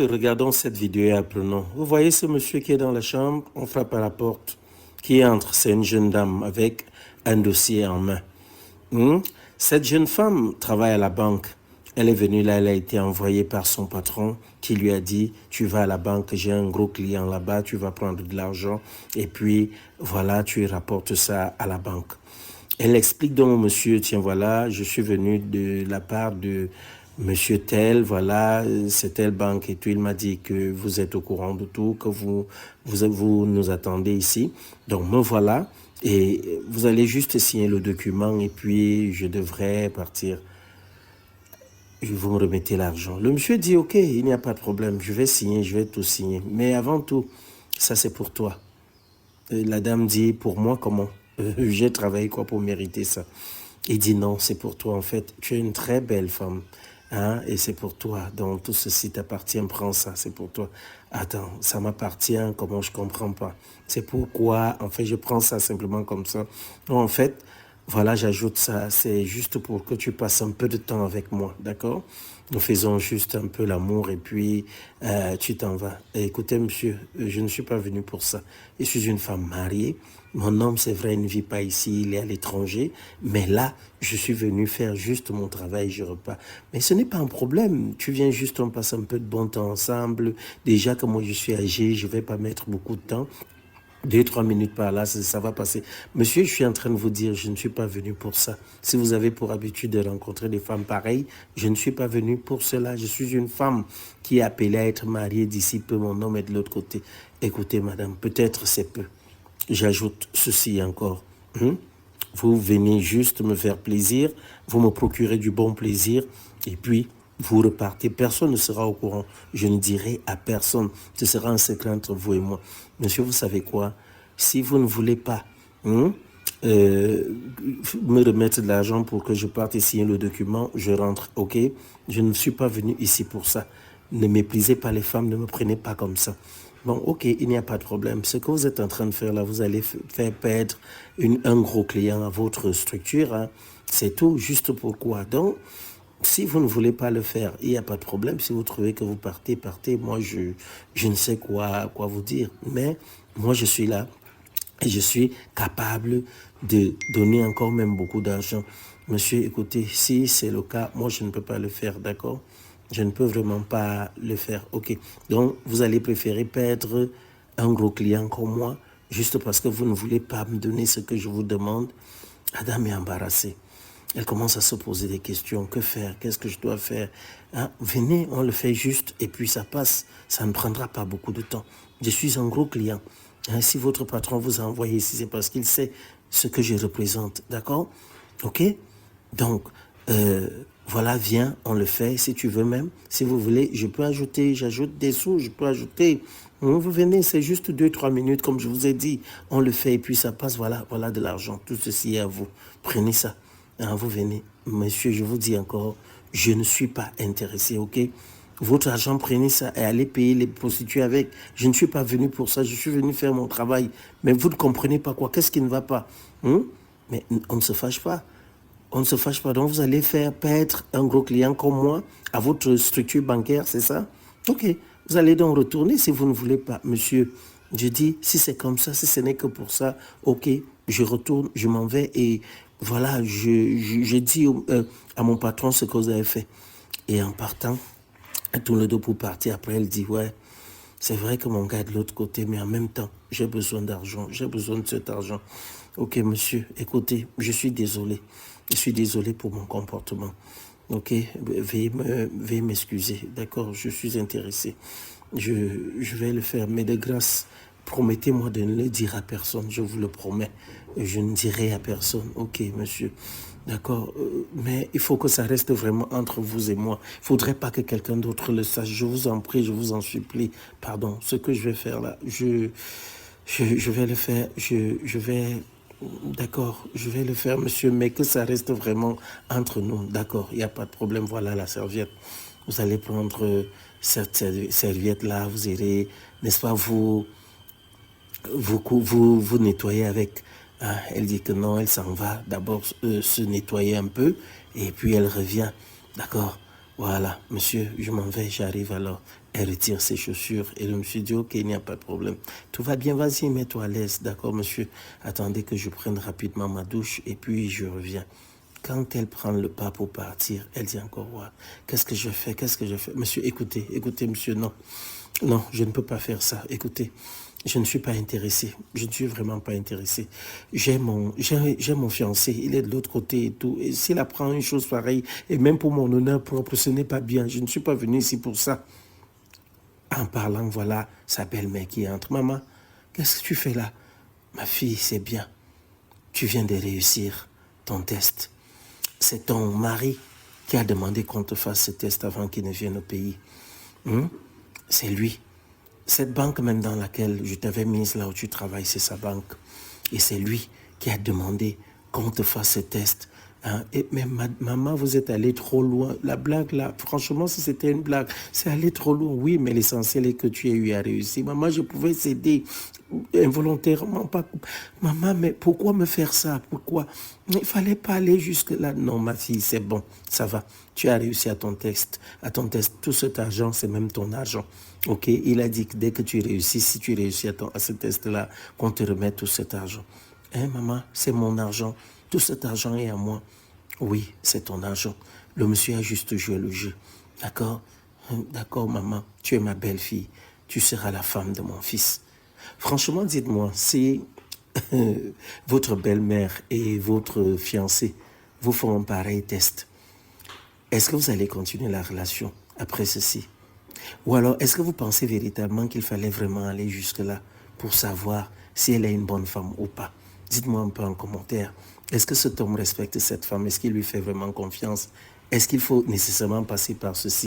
Regardons cette vidéo et apprenons. Vous voyez ce monsieur qui est dans la chambre, on frappe à la porte, qui entre, c'est une jeune dame avec un dossier en main. Cette jeune femme travaille à la banque. Elle est venue là, elle a été envoyée par son patron qui lui a dit, tu vas à la banque, j'ai un gros client là-bas, tu vas prendre de l'argent et puis voilà, tu rapportes ça à la banque. Elle explique donc au monsieur, tiens voilà, je suis venu de la part de monsieur tel, voilà, c'est telle banque et tout. Il m'a dit que vous êtes au courant de tout, que vous nous attendez ici. Donc me voilà et vous allez juste signer le document et puis je devrais partir. Vous me remettez l'argent. Le monsieur dit, ok, il n'y a pas de problème, je vais signer, je vais tout signer. Mais avant tout, ça c'est pour toi. La dame dit, pour moi, comment? J'ai travaillé quoi pour mériter ça? Il dit, non, c'est pour toi en fait. Tu es une très belle femme. Hein, et c'est pour toi. Donc tout ceci t'appartient, prends ça, c'est pour toi. Attends, ça m'appartient, comment je comprends pas. C'est pourquoi, en fait, je prends ça simplement comme ça. Non, en fait, voilà, j'ajoute ça, c'est juste pour que tu passes un peu de temps avec moi, d'accord? Nous faisons juste un peu l'amour et puis tu t'en vas. Et écoutez, monsieur, je ne suis pas venu pour ça. Je suis une femme mariée. Mon homme, c'est vrai, il ne vit pas ici, il est à l'étranger. Mais là, je suis venu faire juste mon travail, je repars. Mais ce n'est pas un problème. Tu viens juste, on passe un peu de bon temps ensemble. Déjà que moi, je suis âgé, je ne vais pas mettre beaucoup de temps. 2-3 minutes par là, ça va passer. Monsieur, je suis en train de vous dire, je ne suis pas venu pour ça. Si vous avez pour habitude de rencontrer des femmes pareilles, je ne suis pas venu pour cela. Je suis une femme qui est appelée à être mariée d'ici peu. Mon homme est de l'autre côté. Écoutez, madame, peut-être c'est peu. J'ajoute ceci encore. Vous venez juste me faire plaisir, vous me procurez du bon plaisir, et puis vous repartez. Personne ne sera au courant. Je ne dirai à personne. Ce sera un secret entre vous et moi. Monsieur, vous savez quoi? Si vous ne voulez pas me remettre de l'argent pour que je parte et signer le document, je rentre, ok? Je ne suis pas venu ici pour ça. Ne méprisez pas les femmes, ne me prenez pas comme ça. Bon, ok, il n'y a pas de problème. Ce que vous êtes en train de faire là, vous allez faire perdre un gros client à votre structure. Hein. C'est tout, juste pourquoi. Donc, si vous ne voulez pas le faire, il n'y a pas de problème. Si vous trouvez que vous partez, partez. Moi, je ne sais quoi vous dire. Mais moi, je suis là et je suis capable de donner encore même beaucoup d'argent. Monsieur, écoutez, si c'est le cas, moi, je ne peux pas le faire, d'accord? Je ne peux vraiment pas le faire. Ok. Donc, vous allez préférer perdre un gros client comme moi, juste parce que vous ne voulez pas me donner ce que je vous demande. Adam est embarrassée. Elle commence à se poser des questions. Que faire? Qu'est-ce que je dois faire? Hein? Venez, on le fait juste et puis ça passe. Ça ne prendra pas beaucoup de temps. Je suis un gros client. Hein? Si votre patron vous a envoyé ici, c'est parce qu'il sait ce que je représente. D'accord? Ok? Donc, voilà, viens, on le fait. Si tu veux même, si vous voulez, je peux ajouter, j'ajoute des sous, je peux ajouter. Vous venez, c'est juste 2-3 minutes, comme je vous ai dit. On le fait et puis ça passe, voilà, voilà de l'argent. Tout ceci est à vous. Prenez ça. Hein, vous venez. Monsieur, je vous dis encore, je ne suis pas intéressé, ok? Votre argent, prenez ça et allez payer les prostituées avec. Je ne suis pas venu pour ça, je suis venu faire mon travail. Mais vous ne comprenez pas quoi? Qu'est-ce qui ne va pas? Mais on ne se fâche pas. On ne se fâche pas. Donc, vous allez faire perdre un gros client comme moi à votre structure bancaire, c'est ça? Ok. Vous allez donc retourner si vous ne voulez pas. Monsieur, je dis, si c'est comme ça, si ce n'est que pour ça, ok, je retourne, je m'en vais et voilà, je dis à mon patron ce que vous avez fait. Et en partant, elle tourne le dos pour partir. Après, elle dit, ouais, c'est vrai que mon gars est de l'autre côté, mais en même temps, j'ai besoin d'argent. J'ai besoin de cet argent. Ok, monsieur, écoutez, je suis désolé. Je suis désolé pour mon comportement. Ok, veuillez m'excuser. D'accord, je suis intéressé. Je vais le faire, mais de grâce, promettez-moi de ne le dire à personne. Je vous le promets. Je ne dirai à personne. Ok, monsieur. D'accord, mais il faut que ça reste vraiment entre vous et moi. Il ne faudrait pas que quelqu'un d'autre le sache. Je vous en prie, je vous en supplie. Pardon, ce que je vais faire là, je vais le faire. Je vais... D'accord, je vais le faire, monsieur, mais que ça reste vraiment entre nous. D'accord, il n'y a pas de problème. Voilà la serviette. Vous allez prendre cette serviette-là, vous irez, n'est-ce pas, vous nettoyez avec. Hein, elle dit que non, elle s'en va d'abord se nettoyer un peu et puis elle revient. D'accord. Voilà, monsieur, je m'en vais, j'arrive alors. Elle retire ses chaussures et je me suis dit, ok, il n'y a pas de problème. Tout va bien, vas-y, mets-toi à l'aise, d'accord, monsieur. Attendez que je prenne rapidement ma douche et puis je reviens. Quand elle prend le pas pour partir, elle dit encore, ouais, qu'est-ce que je fais, qu'est-ce que je fais? Monsieur, écoutez, écoutez, monsieur, non. Non, je ne peux pas faire ça. Écoutez, je ne suis pas intéressé. Je ne suis vraiment pas intéressé. J'ai mon fiancé, il est de l'autre côté et tout. Et s'il apprend une chose pareille, et même pour mon honneur propre, ce n'est pas bien. Je ne suis pas venu ici pour ça. En parlant, voilà sa belle-mère qui entre. Maman, qu'est-ce que tu fais là? Ma fille, c'est bien. Tu viens de réussir ton test. C'est ton mari qui a demandé qu'on te fasse ce test avant qu'il ne vienne au pays. C'est lui. Cette banque même dans laquelle je t'avais mise là où tu travailles, c'est sa banque. Et c'est lui qui a demandé qu'on te fasse ce test. Hein? Mais maman, vous êtes allé trop loin. La blague là, franchement, si c'était une blague, c'est allé trop loin. Oui, mais l'essentiel est que tu aies eu à réussir. Maman, je pouvais céder involontairement. Pas... Maman, mais pourquoi me faire ça? Pourquoi? Il ne fallait pas aller jusque-là. Non, ma fille, c'est bon, ça va. Tu as réussi à ton test. Tout cet argent, c'est même ton argent. Ok, il a dit que dès que tu réussis, si tu réussis à ce test-là, qu'on te remette tout cet argent. Hein, maman, c'est mon argent. Tout cet argent est à moi. Oui, c'est ton argent. Le monsieur a juste joué le jeu. D'accord? D'accord, maman. Tu es ma belle-fille. Tu seras la femme de mon fils. Franchement, dites-moi, si votre belle-mère et votre fiancé vous font un pareil test, est-ce que vous allez continuer la relation après ceci? Ou alors, est-ce que vous pensez véritablement qu'il fallait vraiment aller jusque-là pour savoir si elle est une bonne femme ou pas? Dites-moi un peu en commentaire. Est-ce que cet homme respecte cette femme? Est-ce qu'il lui fait vraiment confiance? Est-ce qu'il faut nécessairement passer par ceci?